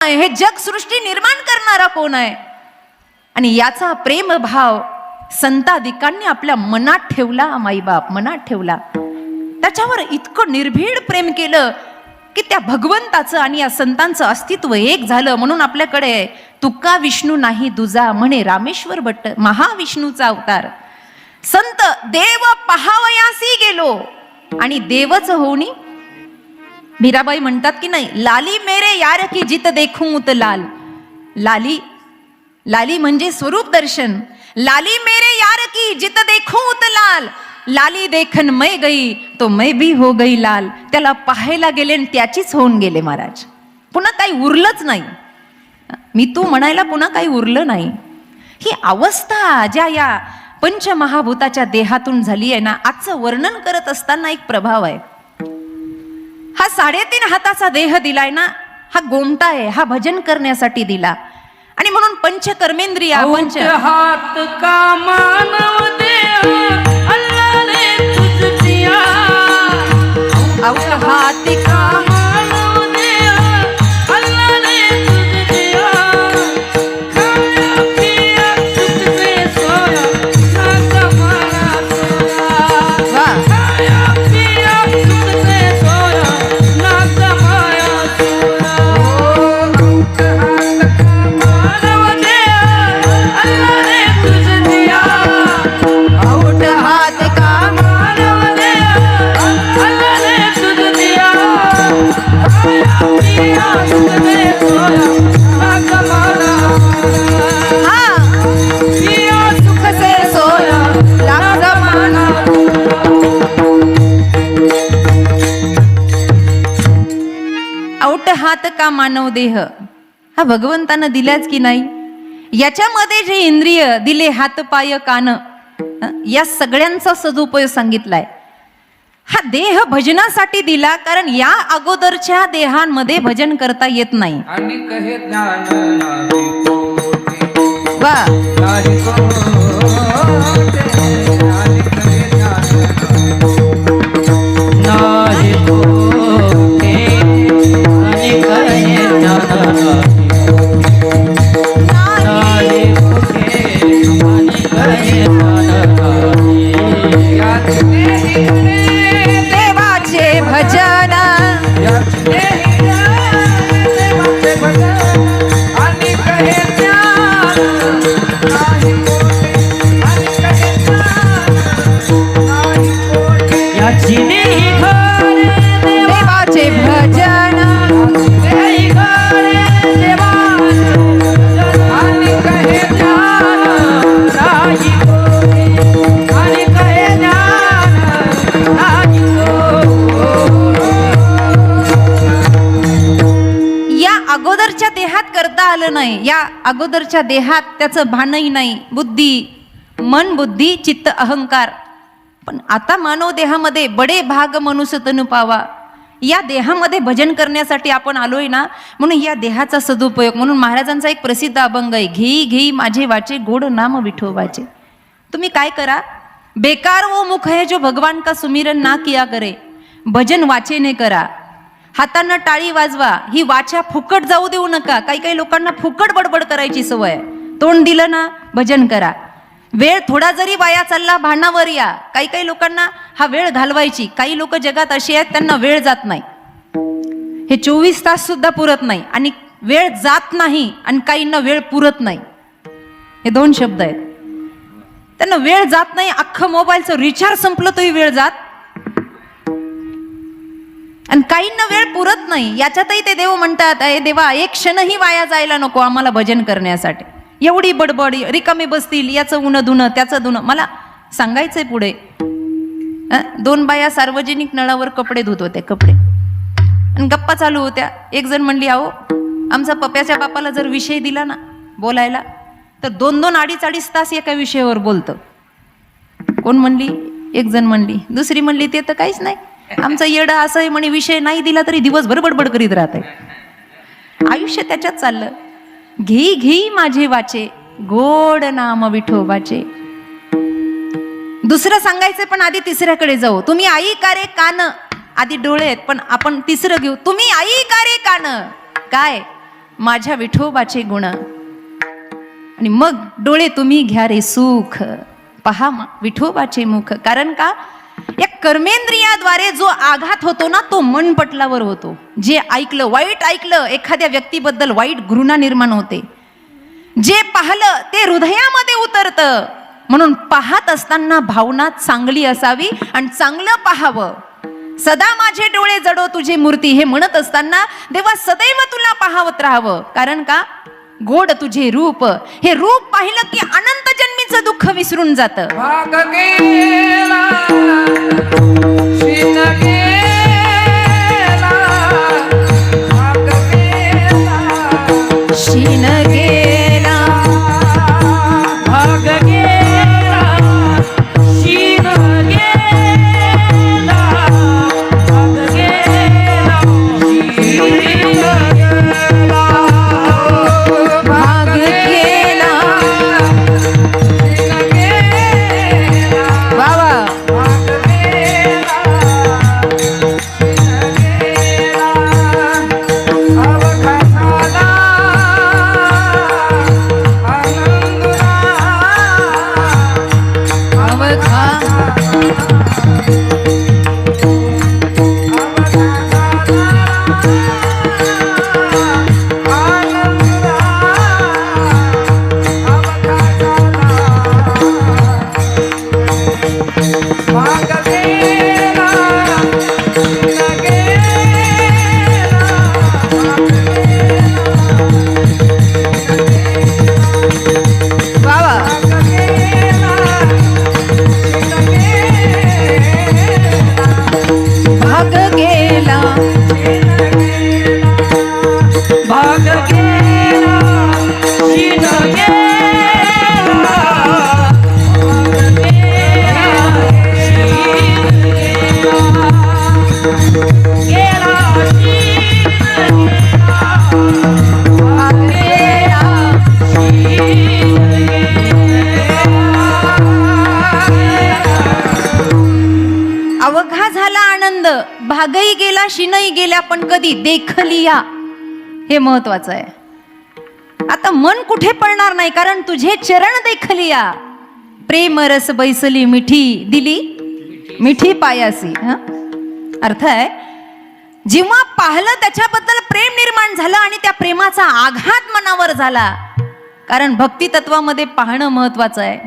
आहे, हे जग सृष्टी निर्माण करणारा कोण आहे, आणि याचा प्रेम भाव संतादिकांनी आपल्या मनात ठेवला. माईबाप मनात ठेवला, त्याच्यावर इतकं निर्भीड प्रेम केलं की त्या भगवंताचं आणि या संतांचं अस्तित्व एक झालं. म्हणून आपल्याकडे तुका विष्णू नाही दुजा म्हणे रामेश्वर भट्ट, महाविष्णूचा अवतार. संत देव पहावयासी गेलो आणि देवच होऊनी. मीराबाई म्हणतात की नाही, लाली मेरे यार की जित देखूं उत लाल. लाली, लाली म्हणजे स्वरूप दर्शन. लाली मेरे यार की जित देखूं उत लाल. लाली देखन मै गई तो मै भी हो गई लाल. त्याला पाहायला गेले आणि त्याचीच होऊन गेले महाराज. पुन्हा काही उरलंच नाही. मी तू म्हणायला पुन्हा काही उरलं नाही. ही अवस्था ज्या या पंचमहाभूताच्या देहातून झाली आहे ना, आजचं वर्णन करत असताना एक प्रभाव आहे. हा 3.5 हाताचा देह दिलाय ना, हा गोमटा आहे, हा भजन करण्यासाठी दिला. आणि म्हणून पंचकर्मेंद्रिया पंच हात का मानव देह अल्लाह ने तुझ दिया. औट हात का मानव देह अल्लाह ने तुझ दिया. खाया पिया सुख से सोया ना कमाया सोया. खाया पिया सुख से सोया ना कमाया सोया. औट हात का मानव देह अल्लाह ने तुझ दिया. खाया पिया सुख से सोया ना कमाया सोया. हा पिया सुख से सोया लाख जमाना. औट हात का मानव देह हा भगवंतानं दिलाच की नाही. याच्यामध्ये जे इंद्रिय दिले, हात पाय कान, या सगळ्यांचा सदुपयोग सांगितलाय. हा देह भजनासाठी दिला, कारण या अगोदरच्या देहांमध्ये भजन करता येत नाही. आणि कहे ज्ञान नाही कोटे. वा नाही कोटे. आणि कहे ज्ञान नाही कोटे. आणि कहे ज्ञान नाही कोटे. आणि कहे ज्ञान नाही. देवाचे भजन आणि कहे ज्ञान नाही कोटे. आणि कहे ज्ञान नाही कोटे. याची नाही घरे देवाचे भजन नाही घरे देवा. आणि कहे ज्ञान नाही कोटे. आणि कहे ज्ञान नाही कोटे. या अगोदरच्या देहात करता आलं नाही. या अगोदरच्या देहात त्याचं भानही नाही. बुद्धी, मन, बुद्धी, चित्त, अहंकार. पण आता मानव देहामध्ये बडे भाग मनुष्य तनु पावा, या देहामध्ये भजन करण्यासाठी आपण आलोय ना, म्हणून या देहाचा सदुपयोग. म्हणून महाराजांचा एक प्रसिद्ध अभंग आहे, घेई घेई माझे वाचे गोड नाम विठोबाचे. तुम्ही काय करा, बेकार वो मुख है जो भगवान का सुमिरन ना किया करे. भजन वाचेने करा, हातांना टाळी वाजवा. ही वाचा फुकट जाऊ देऊ नका. काही काही लोकांना फुकट बडबड करायची सवय. तोंड दिलं ना भजन करा. वेळ थोडा जरी वाया चालला भानावर या. काही काही लोकांना हा वेळ घालवायची. काही लोक जगात अशी आहेत त्यांना वेळ जात नाही. हे 24 तास सुद्धा पुरत नाही. आणि वेळ जात नाही आणि काहींना वेळ पुरत नाही. हे 2 शब्द आहेत. त्यांना वेळ जात नाही. अख्खं मोबाईलचं रिचार्ज संपलं तरी वेळ जात, आणि काहींना वेळ पुरत नाही. याच्यातही ते देव म्हणतात, अरे देवा एक क्षणही वाया जायला नको आम्हाला भजन करण्यासाठी. एवढी बडबड, रिकामे बसतील, याचं उनं धुणं त्याचं धुणं. मला सांगायचंय पुढे. 2 बाया सार्वजनिक नळावर कपडे धुत होते, कपडे, आणि गप्पा चालू होत्या. एक जण म्हणली, अहो आमचा पप्याच्या बापाला जर विषय दिला ना बोलायला तर 2-2 अडीच तास एका विषयावर बोलतं. कोण म्हणली? एक जण म्हणली. दुसरी म्हणली, ते तर काहीच नाही, आमचं येडं असं आहे म्हणे, विषय नाही दिला तरी दिवसभर बडबड करीत राहते. आयुष्य त्याच्यात चाललं. घेई घेई माझे वाचे गोड नाम विठोबाचे. दुसरं सांगायचं पण आधी तिसऱ्याकडे जाऊ. तुम्ही आई का रे कान, आधी डोळे आहेत पण आपण तिसरं घेऊ. तुम्ही आई का रे कान, काय माझ्या विठोबाचे गुण, आणि मग डोळे तुम्ही घ्या रे सुख, पहा विठोबाचे मुख. कारण का, या कर्मेंद्रियाद्वारे जो आघात होतो ना, तो मनपटलावर होतो. जे ऐकलं, वाईट ऐकलं, एखाद्या व्यक्तीबद्दल वाईट घृणा निर्माण होते. जे पाहलं ते हृदयामध्ये उतरतं. म्हणून पाहत असताना भावना चांगली असावी आणि चांगलं पाहावं. सदा माझे डोळे जडो तुझे मूर्ती हे म्हणत असताना देवा सदैव तुला पाहावत राहावं. कारण का, गोड तुझे रूप, हे रूप पाहिलं की अनंत जन्मीचं दुःख विसरून जातं. भाग गेला शीन गेला, भाग गेला शीन गेला, भाग गेला शीन गेला, भाग गेला शीन गेला, भाग गेला. वा वा. अवघा वा वा. भाग गेला, भाग गेला शीन गेला, भाग गेला शीन गेला, गेला शीन गेला, भाग गेला. अवघा झाला आनंद, भागही गेला, शिनही गेल्या, पण कधी देखलिया, हे महत्वाचं आहे. आता मन कुठे पडणार नाही, कारण तुझे चरण देखलिया. प्रेम रस बैसली मिठी दिली मिठी पायासी. अर्थ आहे, जेव्हा पाहिलं त्याच्याबद्दल प्रेम निर्माण झालं आणि त्या प्रेमाचा आघात मनावर झाला. कारण भक्ती तत्वामध्ये पाहणं महत्वाचं आहे.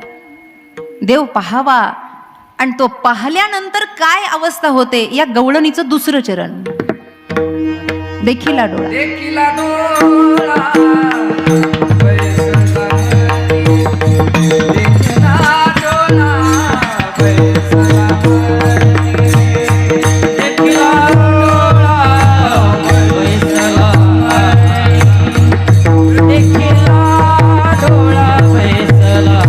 देव पाहावा, आणि तो पाहिल्यानंतर काय अवस्था होते, या गवळणीचं दुसरं चरण, देखीला डोळा. देखीला डोळा बैसला, देखीला डोळा बैसला, देखीला डोळा बैसला, देखीला डोळा बैसला,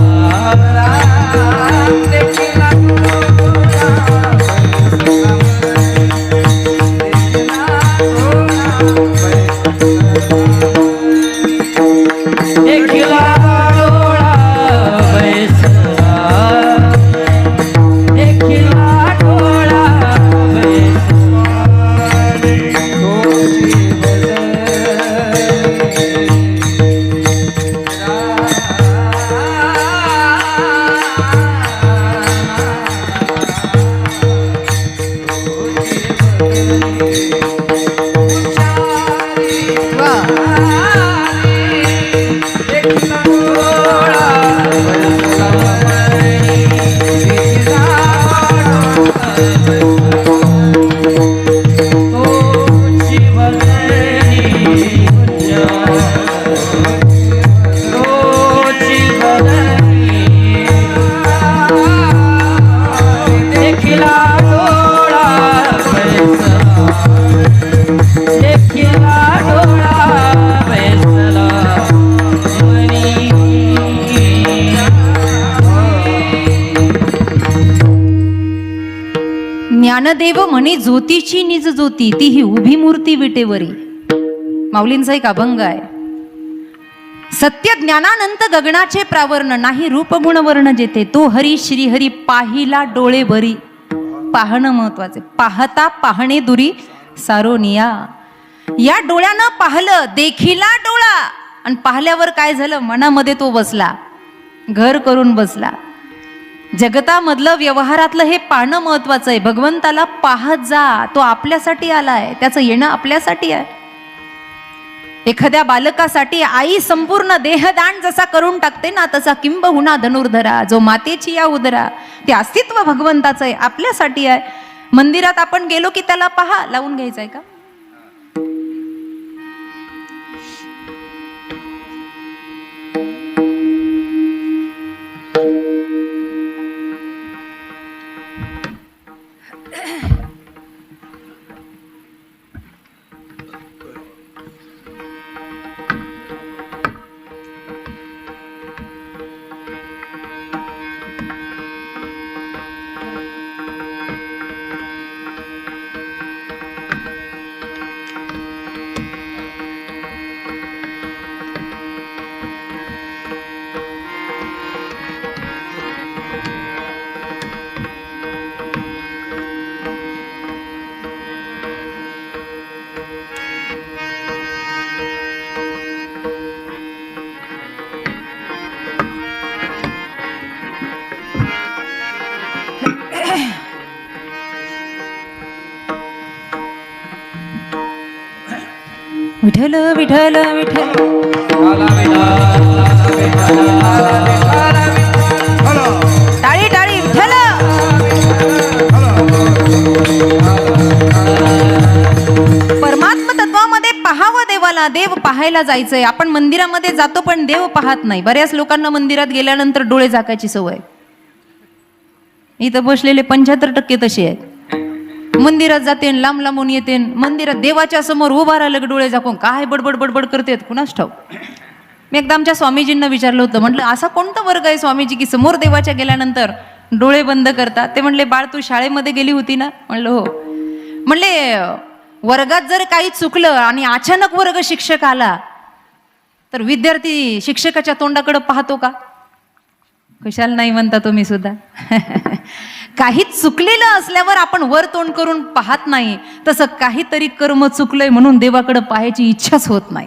देखीला देखिला डोळा बैसला, देखिला डोळा बैसला, तोची वा. ज्ञानदेव म्हणे ज्योतीची निज ज्योती, ती ही उभी मूर्ती विटेवरी. माऊलींचा एक अभंग आहे. सत्य ज्ञानानंत गगनाचे प्रावरण, नाही रूप गुण वर्ण जेते, तो हरी श्री हरी पाहिला डोळे भरी. पाहणं महत्वाचे, पाहता पाहणे दुरी सारोनिया. या डोळ्यानं पाहलं, देखिला डोळा, आणि पाहिल्यावर काय झालं, मनामध्ये तो बसला, घर करून बसला. जगतामधलं व्यवहारातलं हे पाहणं महत्वाचं आहे. भगवंताला पाहत जा, तो आपल्यासाठी आलाय, त्याचं येणं आपल्यासाठी आहे. एखाद्या बालकासाठी आई संपूर्ण देहदान जसा करून टाकते ना, तसा किंबहुना धनुर्धरा, जो मातेची या उदरा, ते अस्तित्व भगवंताचं आहे, आपल्यासाठी आहे. मंदिरात आपण गेलो की त्याला पहा, लावून घ्यायचंय का? विठ्ठल विठ्ठल विठ्ठल, टाळी टाळी, विठ्ठल. परमात्मा तत्वामध्ये पाहावं देवाला. देव पाहायला जायचंय. आपण मंदिरामध्ये जातो पण देव पाहत नाही. बऱ्याच लोकांना मंदिरात गेल्यानंतर डोळे झाकायची सवय. इथं बसलेले 75% तसे आहेत. मंदिरात जाते, लांब लांबून येते, मंदिरात देवाच्या समोर उभा राहिलं डोळे झाकून काय बडबड बडबड करतेत कुणास ठाऊक. मी एकदा आमच्या स्वामीजींना विचारलं होतं, म्हटलं असा कोणता वर्ग आहे स्वामीजी की समोर देवाच्या गेल्यानंतर डोळे बंद करतात? ते म्हणले, बाळ तू शाळेमध्ये गेली होती ना? म्हणलं हो. म्हणले वर्गात जर काही चुकलं आणि अचानक वर्ग शिक्षक आला तर विद्यार्थी शिक्षकाच्या तोंडाकडे पाहतो का? कशाला नाही म्हणता तुम्ही सुद्धा. काहीच चुकलेलं असल्यावर आपण वर तोंड करून पाहत नाही, तसं काहीतरी कर्म चुकलंय म्हणून देवाकडे पाहायची इच्छाच होत नाही.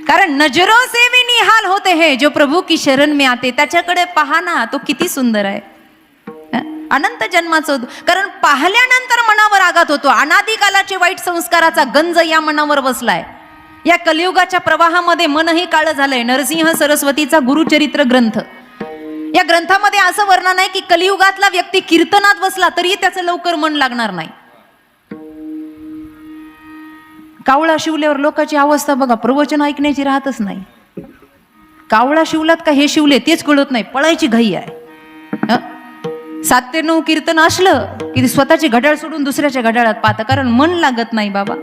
कारण नजरों से भी निहाल होते हैं जो प्रभु की शरण में आते. त्याच्याकडे पहा ना, तो किती सुंदर आहे. अनंत जन्माचं. कारण पाहिल्यानंतर मनावर आघात होतो. अनादिकालाचे वाईट संस्काराचा गंज या मनावर बसलाय. या कलियुगाच्या प्रवाहामध्ये मनही काळं झालंय. नरसिंह सरस्वतीचा गुरुचरित्र ग्रंथ, या ग्रंथामध्ये असं वर्णन आहे की कलियुगातला व्यक्ती कीर्तनात बसला तरी त्याचं लवकर मन लागणार नाही. कावळा शिवल्यावर लोकांची अवस्था बघा, प्रवचन ऐकण्याची राहतच नाही. कावळा शिवलात का हे शिवले तेच कळत नाही, पळायची घाई आहे. 7 ते 9 कीर्तन असलं की स्वतःची घड्याळ सोडून दुसऱ्याच्या घड्याळात पाहतं, कारण मन लागत नाही बाबा.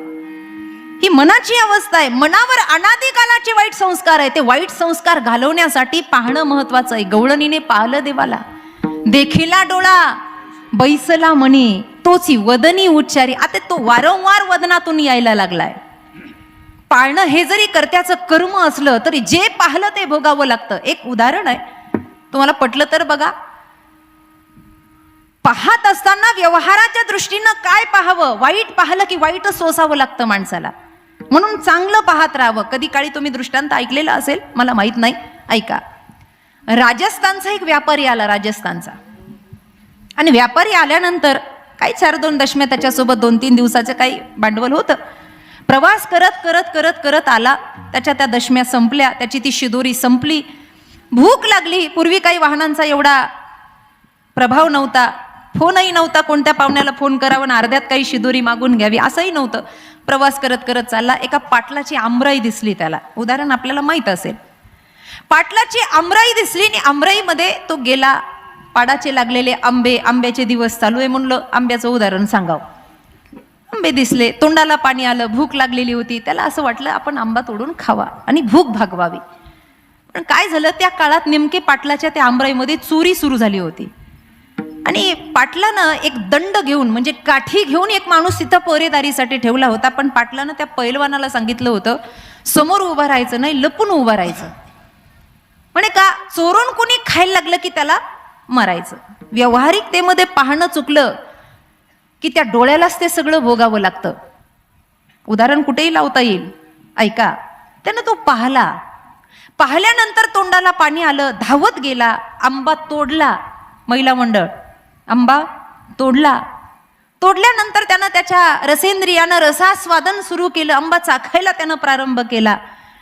ही मनाची अवस्था आहे. मनावर अनादिकालाचे वाईट संस्कार आहे. ते वाईट संस्कार घालवण्यासाठी पाहणं महत्वाचं आहे. गवळणीने पाहलं देवाला. देखिला डोळा, बैसला मणी, तोची वदनी उच्चारी. आता तो वारंवार वदनातून यायला लागलाय. पाळणं हे जरी कर्त्याचं कर्म असलं तरी जे पाहलं ते भोगावं लागतं. एक उदाहरण आहे, तुम्हाला पटलं तर बघा. पाहत असताना व्यवहाराच्या दृष्टीनं काय पाहावं? वाईट पाहलं की वाईटच सोसावं लागतं माणसाला. म्हणून चांगलं पाहत राहावं. कधी काळी तुम्ही दृष्टांत ऐकलेला असेल, मला माहित नाही, ऐका. राजस्थानचा एक व्यापारी आला, राजस्थानचा. आणि व्यापारी आल्यानंतर काही 4-2 दशम्या त्याच्यासोबत 2-3 दिवसाचं काही भांडवल होतं. प्रवास करत करत करत करत आला. त्याच्या त्या दशम्या संपल्या, त्याची ती शिदोरी संपली. भूक लागली. पूर्वी काही वाहनांचा एवढा प्रभाव नव्हता, फोनही नव्हता, कोणत्या पाहुण्याला फोन करावा आणि अर्ध्यात काही शिदोरी मागून घ्यावी असंही नव्हतं. प्रवास करत करत चालला. एका पाटलाची आमराई दिसली त्याला. उदाहरण आपल्याला माहित असेल. पाटलाची आमराई दिसली आणि आमराईमध्ये तो गेला. पाडाचे लागलेले आंबे, आंब्याचे दिवस चालू आहे म्हणलं आंब्याचं उदाहरण सांगावं. आंबे दिसले, तोंडाला पाणी आलं, भूक लागलेली होती. त्याला असं वाटलं आपण आंबा तोडून खावा आणि भूक भागवावी. पण काय झालं, त्या काळात नेमके पाटलाच्या त्या आमराईमध्ये चोरी सुरू झाली होती. आणि पाटलानं एक दंड घेऊन, म्हणजे काठी घेऊन एक माणूस तिथं पहरेदारीसाठी ठेवला होता. पण पाटलानं त्या पैलवानाला सांगितलं होतं, समोर उभं राहायचं नाही, लपून उभं राहायचं. म्हणे का, चोरून कोणी खायला लागलं की त्याला मारायचं. व्यावहारिकतेमध्ये पाहणं चुकलं की त्या डोळ्यालाच ते सगळं भोगावं लागतं. उदाहरण कुठेही लावता येईल. ऐका, त्यानं तो पाहिल्यानंतर तोंडाला पाणी आलं, धावत गेला, आंबा तोडला. महिला मंडळ आंबा तोडल्यानंतर त्यानं त्याच्या रसेंद्रियानं रसास्वादन सुरू केलं. आंबा चाखायला त्यानं प्रारंभ केला.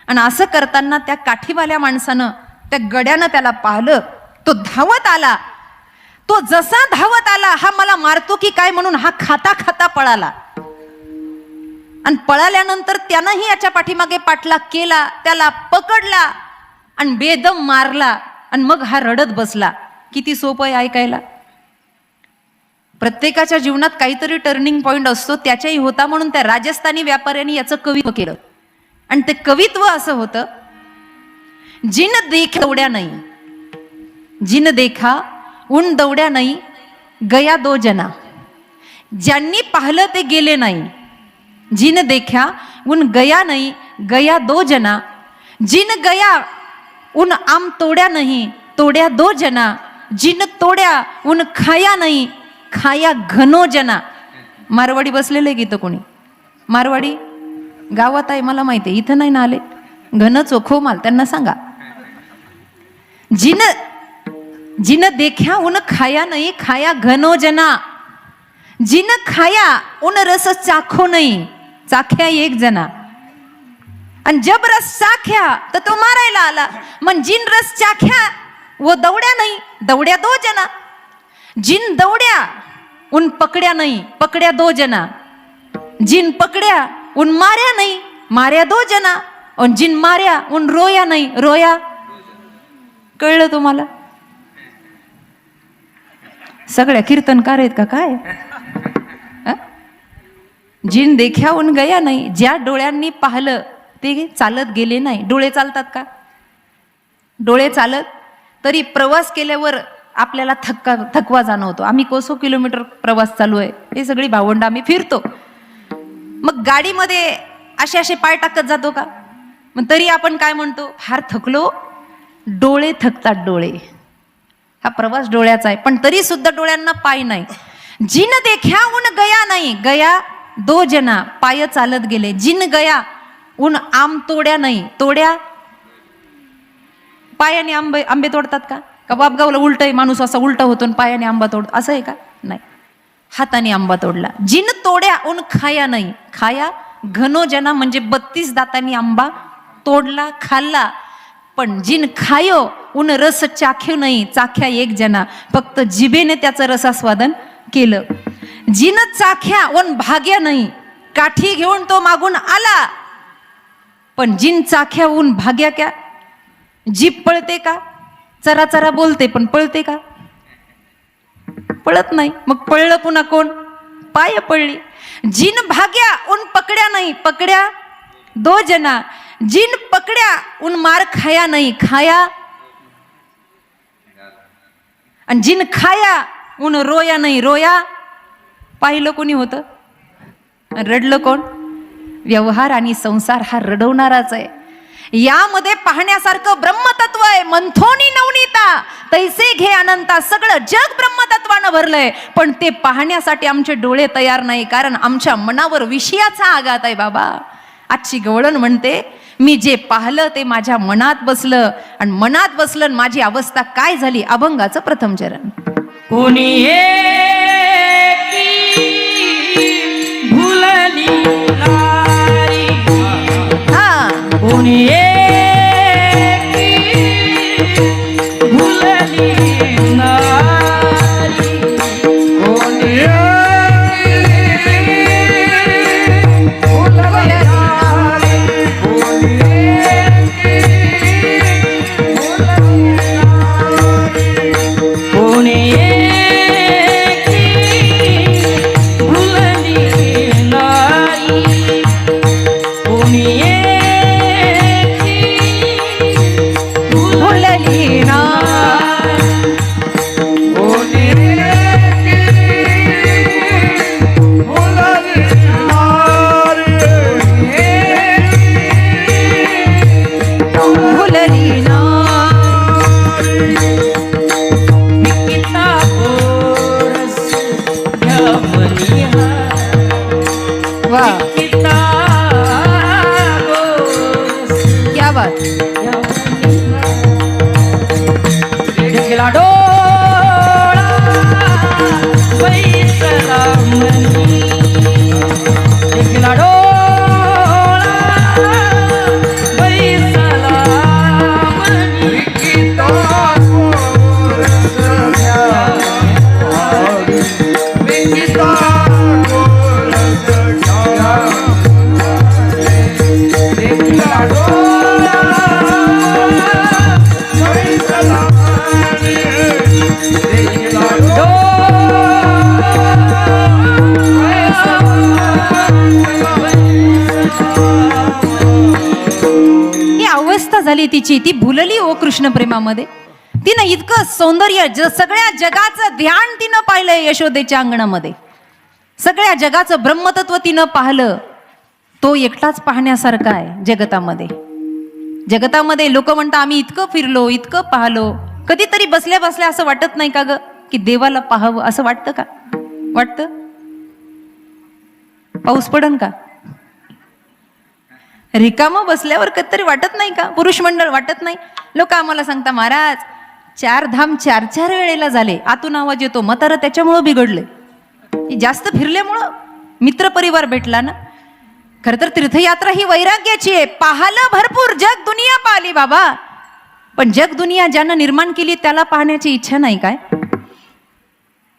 आणि असं करताना त्या काठीवाल्या माणसानं, त्या गड्यानं त्याला पाहिलं. तो धावत आला. तो जसा धावत आला, हा मला मारतो की काय म्हणून हा खाता खाता पळाला. आणि पळाल्यानंतर त्यानंही याच्या पाठीमागे पाठलाग केला, त्याला पकडला आणि बेदम मारला. आणि मग हा रडत बसला. किती सोपं आहे ऐकायला. प्रत्येकाच्या जीवनात काहीतरी टर्निंग पॉइंट असतो. त्याच्याही होता म्हणून त्या राजस्थानी व्यापाऱ्यांनी याचं कवित्व केलं. आणि ते कवित्व असं होतं, जिन देखा दौड्या नाही, जिन देखा उन दौड्या नाही, गया दो जना. ज्यांनी पाहिलं ते गेले नाही. जिन देखा उन गया नाही, गया दो जना. जिन गया उन आम तोड्या नाही, तोड्या दो जना. जिन तोड्या उन खाया नाही, खाया घनो जना. मारवाडी बसलेले गीत कोणी? मारवाडी गावात आहे मला माहिती आहे, इथं नाही ना आले. घन चोखो माल त्यांना सांगा. जिन देखा उन खाया नाही, खाया घनो जना. जिन खाया उन रस चाखो नाही, चाख्या एक जना. आणि जब रस चाख्या तर तो मारायला आला. मग जिन रस चाख्या वो दौड्या नाही, दौड्या दो जना. जिन दौड्या उन पकड्या नाही, पकड्या दो जना. जिन पकड्या उन मार्या नाही, मार्या दो जना. और जिन मार्या उन रोया नाही, रोया. कळलं तुम्हाला? सगळ्या कीर्तनकार आहेत का काय? जिन देखा उन गया नाही. ज्या डोळ्यांनी पाहिलं ते चालत गेले नाही. डोळे चालतात का? डोळे चालत तरी प्रवास केल्यावर आपल्याला थकवा जाणवतो. आम्ही कोसो किलोमीटर प्रवास चालू आहे, हे सगळी भावंड आम्ही फिरतो. मग गाडीमध्ये असे पाय टाकत जातो का? मग तरी आपण काय म्हणतो? फार थकलो, डोळे थकतात डोळे. हा प्रवास डोळ्याचा आहे, पण तरी सुद्धा डोळ्यांना पाय नाही. जिन देखा उन गया नाही, गया दो जना. पाय चालत गेले. जिन गया उन आम तोड्या नाही, तोड्या. पायाने आंबे तोडतात का? का बापगावला उलट आहे, माणूस असा उलटा होतो पायाने आंबा तोड, असं आहे का? नाही, हाताने आंबा तोडला. जिन तोड्या उन खाया नाही, खाया घनो जना. म्हणजे 32 दातांनी आंबा तोडला, खाल्ला. पण जिन खायो उन रस चाख्यो नाही, चाख्या एक जना. फक्त जिभेने त्याचं रसास्वादन केलं. जिन चाख्या उन भाग्या नाही, काठी घेऊन तो मागून आला. पण जिन चाख्या उन भाग्या क्या? जीभ पळते का? चरा चरा बोलते पण पळते का? पळत नाही. मग पळलं पुन्हा कोण? पाय पडली. जिन भाग्या उन पकड्या नाही, पकड्या दो जना. जिन पकड्या उन मार खाया नाही, खाया. आणि जिन खाया उन रोया नाही, रोया. पाहिलं कोणी होतं? रडलं कोण? व्यवहार आणि संसार हा रडवणाराच आहे. यामध्ये पाहण्यासारखं ब्रह्मतत्व आहे. मंथोनी नवनीता तैसे घे अनंता. सगळं जग ब्रह्मतत्वानं भरलंय, पण ते पाहण्यासाठी आमचे डोळे तयार नाही, कारण आमच्या मनावर विषयाचा आघात आहे बाबा. आजची गवळण म्हणते, मी जे पाहिलं ते माझ्या मनात बसलं, आणि मनात बसलं माझी अवस्था काय झाली. अभंगाचं प्रथम चरण. कोणी भुलली नारी, हा, कोणी भुलली नारी, कोणी भुलली नारी, कोणी भुलली नारी, कोणी बात. देखला डोळा बैसला मनी, देखला डोळा बैसला मनी. ही अवस्था झाली तिची, ती भुलली ओ कृष्ण प्रेमामध्ये. तिनं इतकं सौंदर्य, सगळ्या जगाचं ध्यान तिनं पाहिलंय यशोदेच्या अंगणामध्ये. सगळ्या जगाचं ब्रह्मतत्व तिनं पाहिलं. तो एकटाच पाहण्यासारखा आहे जगतामध्ये. जगतामध्ये लोक म्हणतात आम्ही इतकं फिरलो, इतकं पाहलो. कधीतरी बसल्या बसल्या असं वाटत नाही का ग की देवाला पाहावं असं वाटतं का? वाटतं? पाऊस पडन का? रिकामं बसल्यावर कधीतरी वाटत नाही का? पुरुष मंडळ वाटत नाही? लोक आम्हाला सांगता महाराज 4 धाम 4 वेळेला झाले, आतून आवाज येतो म्हातारं त्याच्यामुळं बिघडले. जास्त फिरल्यामुळं मित्रपरिवार भेटला ना. खर तर तीर्थयात्रा ही वैराग्याची आहे. पाहलं भरपूर, जग दुनिया पाहिली बाबा, पण जग दुनिया ज्यानं निर्माण केली त्याला पाहण्याची इच्छा नाही काय?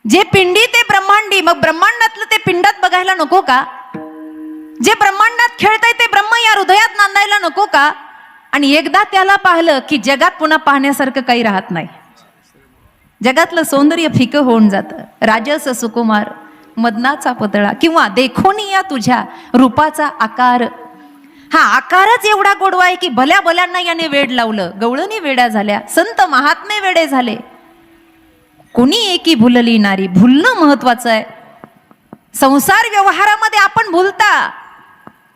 जे पिंडी ते ब्रह्मांडी, मग ब्रह्मांडातलं ते पिंडात बघायला नको का? जे ब्रह्मांडात खेळतंय ते ब्रह्म या हृदयात नांदायला नको का? आणि एकदा त्याला पाहिलं की जगात पुन्हा पाहण्यासारखं काही राहत नाही. जगातलं सौंदर्य फिकं होऊन जातं. राजस सुकुमार, मदनाचा पुतळा, किंवा देखोनी या तुझ्या रूपाचा आकार. हा आकारच एवढा गोडवा आहे की भल्या भल्यांना याने वेड लावलं. गवळणी वेड्या झाल्या, संत महात्मे वेडे झाले. कोणी एकी भुलली नारी. भुलणं महत्वाचं आहे. संसार व्यवहारामध्ये आपण भुलता,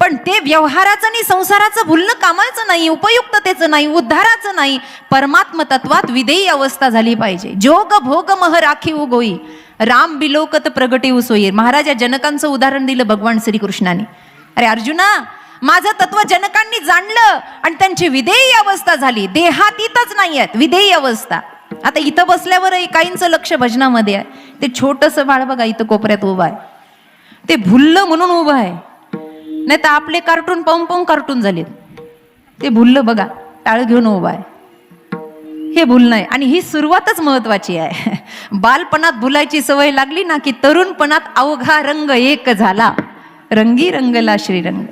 पण ते व्यवहाराचं आणि संसाराचं भुलणं कामाचं नाही, उपयुक्ततेचं नाही, उद्धाराचं नाही. परमात्म तत्वात विदेयी अवस्था झाली पाहिजे. जोग भोग मह राखीव गोई, राम बिलोकत प्रगटीव सोयी. महाराजा जनकांचं उदाहरण दिलं भगवान श्रीकृष्णाने. अरे अर्जुना, माझं तत्व जनकांनी जाणलं आणि त्यांची विदेयी अवस्था झाली. देहातीतच नाही आहेत, विदेयी अवस्था. आता इथं बसल्यावर काहींचं लक्ष भजनामध्ये आहे. ते छोटंसं बाळ बघा इथं कोपऱ्यात उभं आहे, ते भुललं म्हणून उभं आहे. नाही तर आपले कार्टून पाहून पाहून कार्टून झाले. ते भुललं बघा, टाळ घेऊन उभं आहे. हे भूल नाही. आणि ही सुरुवातच महत्वाची आहे. बालपणात भुलायची सवय लागली ना की तरुणपणात अवघा रंग एक झाला, रंगी रंगला श्रीरंग.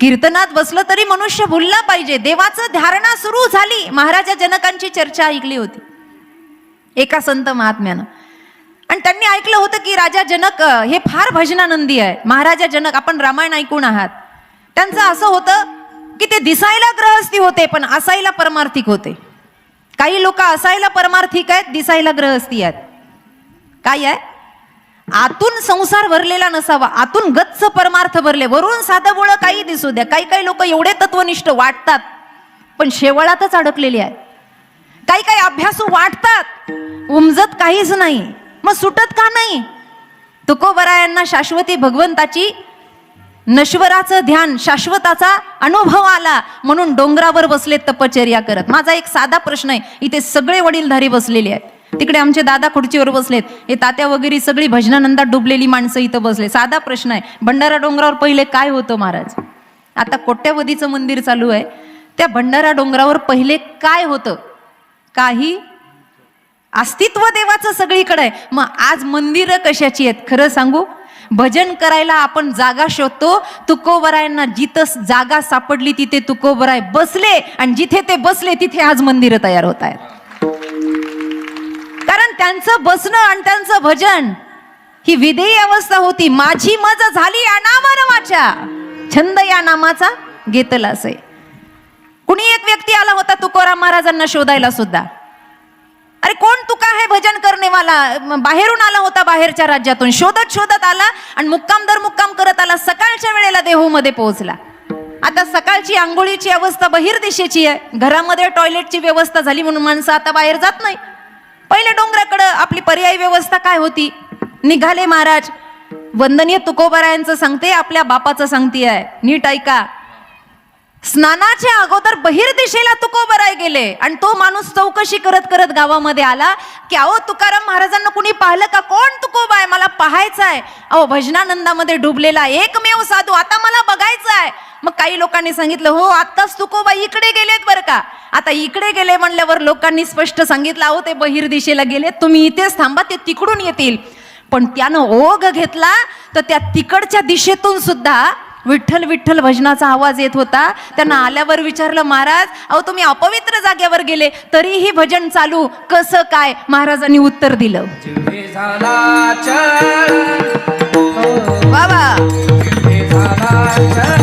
कीर्तनात बसलं तरी मनुष्य भुलला पाहिजे. देवाचं धारणा सुरू झाली. महाराजा जनकांची चर्चा ऐकली होती एका संत महात्म्यानं, आणि त्यांनी ऐकलं होतं की राजा जनक हे फार भजनानंदी आहे. महाराजा जनक, आपण रामायण ऐकून आहात, त्यांचं असं होतं की ते दिसायला ग्रहस्थी होते पण असायला परमार्थिक होते. काही लोक असायला परमार्थिक आहेत, दिसायला ग्रहस्थी आहेत. काय आहे? आतून संसार भरलेला नसावा, आतून गच्च परमार्थ भरले, वरून साधं बोळ काही दिसू द्या. काही काही लोक एवढे तत्वनिष्ठ वाटतात पण शेवळातच अडकलेले आहेत. काही काही अभ्यासू वाटतात, उमजत काहीच नाही. मग सुटत का नाही? तुकोबरायांना शाश्वती भगवंताची, नश्वराचं ध्यान, शाश्वताचा अनुभव आला म्हणून डोंगरावर बसले तपचर्या करत. माझा एक साधा प्रश्न आहे. इथे सगळे वडीलधारी बसलेले आहेत, तिकडे आमचे दादा खुर्चीवर बसलेत, हे तात्या वगैरे सगळी भजनानंदात डुबलेली माणसं इथं बसले. साधा प्रश्न आहे, भंडारा डोंगरावर पहिले काय होतं महाराज? आता कोट्यावधीचं मंदिर चालू आहे, त्या भंडारा डोंगरावर पहिले काय होतं? काही अस्तित्व देवाचं सगळीकडे आहे. मग आज मंदिरं कशाची आहेत? खरं सांगू, भजन करायला आपण जागा शोधतो. तुकोबरायांना जिथं जागा सापडली तिथे तुकोबराय बसले, आणि जिथे ते बसले तिथे आज मंदिरं तयार होत आहेत. कारण त्यांचं बसणं आणि त्यांचं भजन ही विदेयी अवस्था होती. माझी मज झाली या नामाच्या, छंद या नामाचा घेतला असे. कुणी एक व्यक्ती आला होता तुकोराम महाराजांना शोधायला सुद्धा. अरे कोण तुका है भजन करणेवाला? बाहेरून आला होता, बाहेरच्या राज्यातून. शोधत शोधत आला आणि मुक्काम दर मुक्काम करत आला. सकाळच्या वेळेला देहूमध्ये पोहोचला. आता सकाळची आंघोळीची अवस्था बहिर्दिशेची आहे. घरामध्ये टॉयलेटची व्यवस्था झाली म्हणून माणसं आता बाहेर जात नाही. पहिले डोंगराकडं आपली पर्यायी व्यवस्था काय होती? निघाले महाराज. वंदनीय तुकोबारायांचं सांगते, आपल्या बापाचं सांगते आहे, नीट ऐका. स्नानाच्या अगोदर बहिर्दिशेला तुकोबराय गेले आणि तो माणूस चौकशी करत करत गावामध्ये आला की अहो तुकाराम महाराजांना कुणी पाहिलं का? कोण तुकोबा आहे? मला पाहायचं आहे. अहो भजनानंदामध्ये डुबलेला एकमेव साधू, आता मला बघायचं आहे. मग काही लोकांनी सांगितलं हो आत्ताच तुकोबा इकडे गेलेत बरं का. आता इकडे गेले म्हणल्यावर लोकांनी स्पष्ट सांगितलं अहो ते बहिर्दिशेला गेलेत, तुम्ही इथेच थांबा, ते तिकडून येतील. पण त्यानं ओघ घेतला तर त्या तिकडच्या दिशेतून सुद्धा विठ्ठल विठ्ठल भजनाचा आवाज येत होता. त्यांना आल्यावर विचारलं महाराज अहो तुम्ही अपवित्र जागेवर गेले तरीही भजन चालू कसं काय? महाराजांनी उत्तर दिलं जिवे झाला चढ, बाबा जिवे झाला चढ,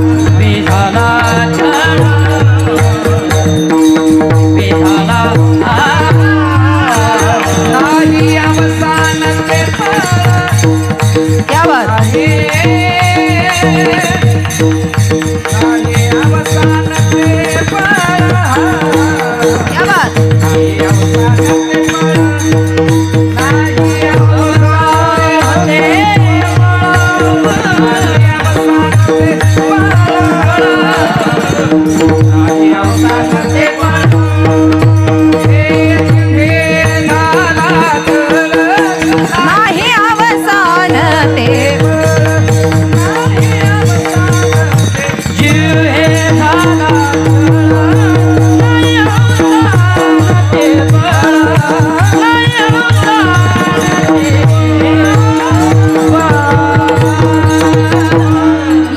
जिवे झाला चढ, जिवे झाला नाही अवसान ते क्या बात. नाही अवसान ते क्या बात. नाही अवसान ते नाही अवसान नाही अवसान ते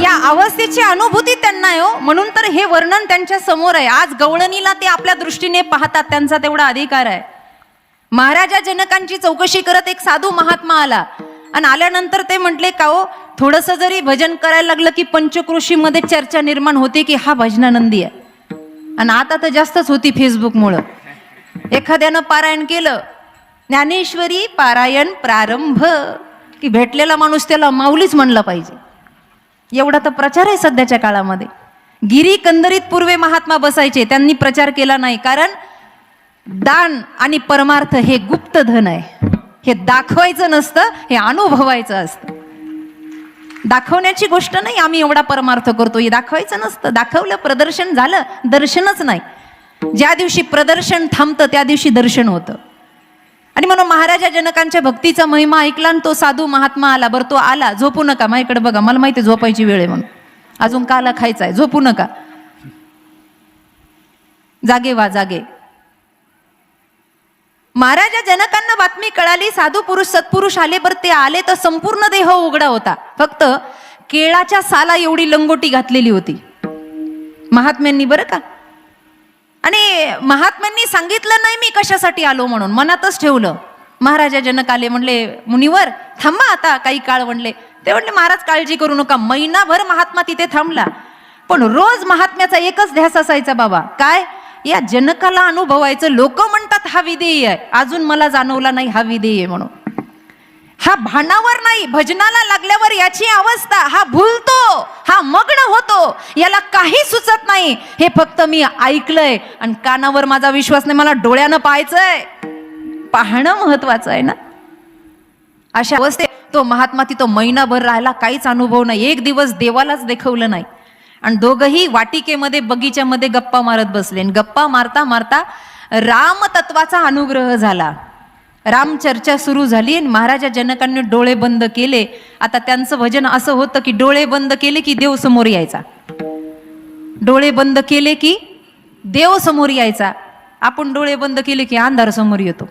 या अवस्थेची अनुभूती त्यांना आहे हो. म्हणून तर हे वर्णन त्यांच्या समोर आहे. आज गवळणीला ते आपल्या दृष्टीने पाहतात, त्यांचा तेवढा अधिकार आहे. महाराजा जनकांची चौकशी करत एक साधू महात्मा आला आणि आल्यानंतर ते म्हटले का हो थोडंसं जरी भजन करायला लागलं की पंचक्रोशीमध्ये चर्चा निर्माण होते की हा भजनानंदी आहे. आणि आता तर जास्तच होती फेसबुकमुळं. एखाद्यानं पारायण केलं ज्ञानेश्वरी पारायण प्रारंभ की भेटलेला माणूस त्याला माऊलीच म्हणला पाहिजे. एवढा तर प्रचार आहे सध्याच्या काळामध्ये. गिरी कंदरीत पूर्वे महात्मा बसायचे, त्यांनी प्रचार केला नाही. कारण दान आणि परमार्थ हे गुप्त धन आहे. हे दाखवायचं नसतं, हे अनुभवायचं असतं. दाखवण्याची गोष्ट नाही आम्ही एवढा परमार्थ करतो, हे दाखवायचं नसतं. दाखवलं प्रदर्शन झालं, दर्शनच नाही. ज्या दिवशी प्रदर्शन थांबतं त्या दिवशी दर्शन होतं. आणि म्हणून महाराजा जनकांच्या भक्तीचा महिमा ऐकला आणि तो साधू महात्मा आला. बरं तो आला, झोपू नका, माझ्याकडे बघा, मला माहिती झोपायची वेळ आहे म्हणून, अजून काला खायचा आहे, झोपू नका, जागे वा जागे. महाराजा जनकांना बातमी कळाली, साधू पुरुष सत्पुरुष आले. बरं ते आले तर संपूर्ण देह उघडा होता, फक्त केळाच्या साला एवढी लंगोटी घातलेली होती महात्म्यांनी, बरं का. आणि महात्म्यांनी सांगितलं नाही मी कशासाठी आलो म्हणून, मनातच ठेवलं. महाराजा जनक आले, म्हणले मुनिवर थांबा आता काही काळ. म्हणले ते म्हणले महाराज काळजी करू नका. महिनाभर महात्मा तिथे थांबला. पण रोज महात्म्याचा एकच ध्यास असायचा बाबा, काय? या जनकाला अनुभवायचं. लोक म्हणतात हा विधेय आहे, अजून मला जाणवला नाही हा विधेय आहे म्हणून. हा भानावर नाही, भजनाला लागल्यावर याची अवस्था, हा भुलतो, हा मग्न होतो, याला काही सुचत नाही. हे फक्त मी ऐकलंय आणि कानावर माझा विश्वास नाही, मला डोळ्यानं पाहायचंय. पाहणं महत्वाचं आहे ना. अशा अवस्थेत तो महात्मा तिथं महिनाभर राहिला, काहीच अनुभव नाही. एक दिवस देवालाच देखवलं नाही. आणि दोघही वाटिकेमध्ये बगीच्यामध्ये गप्पा मारत बसले. गप्पा मारता मारता रामतत्वाचा अनुग्रह झाला. राम चर्चा सुरू झाली आणि महाराजा जनकांनी डोळे बंद केले. आता त्यांचं भजन असं होतं की डोळे बंद केले की देव समोर यायचा, डोळे बंद केले की देव समोर यायचा. आपण डोळे बंद केले की अंधार समोर येतो.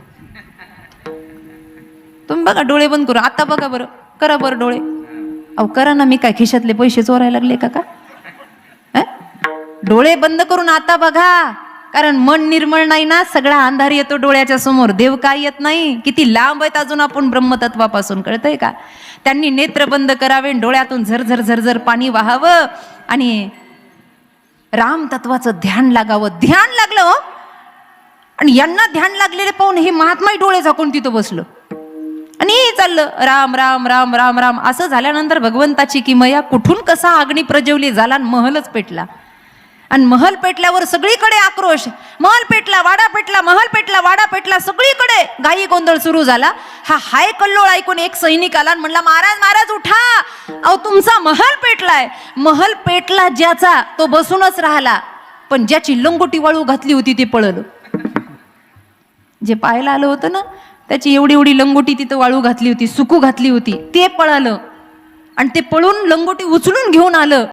तुम्ही बघा डोळे बंद करू, आता बघा बरं, करा बरं डोळे. अहो करा ना, मी काय खिशातले पैसे चोरायला लागले का? डोळे बंद करून आता बघा, कारण मन निर्मळ नाही ना, सगळा अंधार येतो डोळ्याच्या समोर, देव काय येत नाही. किती लांब आहेत अजून आपण ब्रह्मतत्वापासून, कळतंय का? त्यांनी नेत्र बंद करावे, डोळ्यातून झरझर झरझर पाणी वाहावं आणि राम तत्वाचं ध्यान लागावं. ध्यान लागलं हो. आणि यांना ध्यान लागलेले पाहून हे महात्माही डोळे झाकून तिथं बसलं आणि हे चाललं राम राम राम राम राम. असं झाल्यानंतर भगवंताची किमया, कुठून कसा अग्नी प्रज्वली झाला, महलच पेटला. आणि महल पेटल्यावर सगळीकडे आक्रोश. महल पेटला, वाडा पेटला, महल पेटला, वाडा पेटला, सगळीकडे घाई गोंधळ सुरू झाला. हा हाय कल्लोळ ऐकून एक सैनिक आला आणि म्हणला, महाराज महाराज उठा, अहो तुमचा महल पेटलाय. महल पेटला ज्याचा तो बसूनच राहिला, पण ज्याची लंगोटी वाळू घातली होती ते पळलं. जे पाहायला आलं होतं ना, त्याची एवढी एवढी लंगोटी तिथं वाळू घातली होती, सुकू घातली होती, ते पळालं. आणि ते पळून लंगोटी उचलून घेऊन आलं.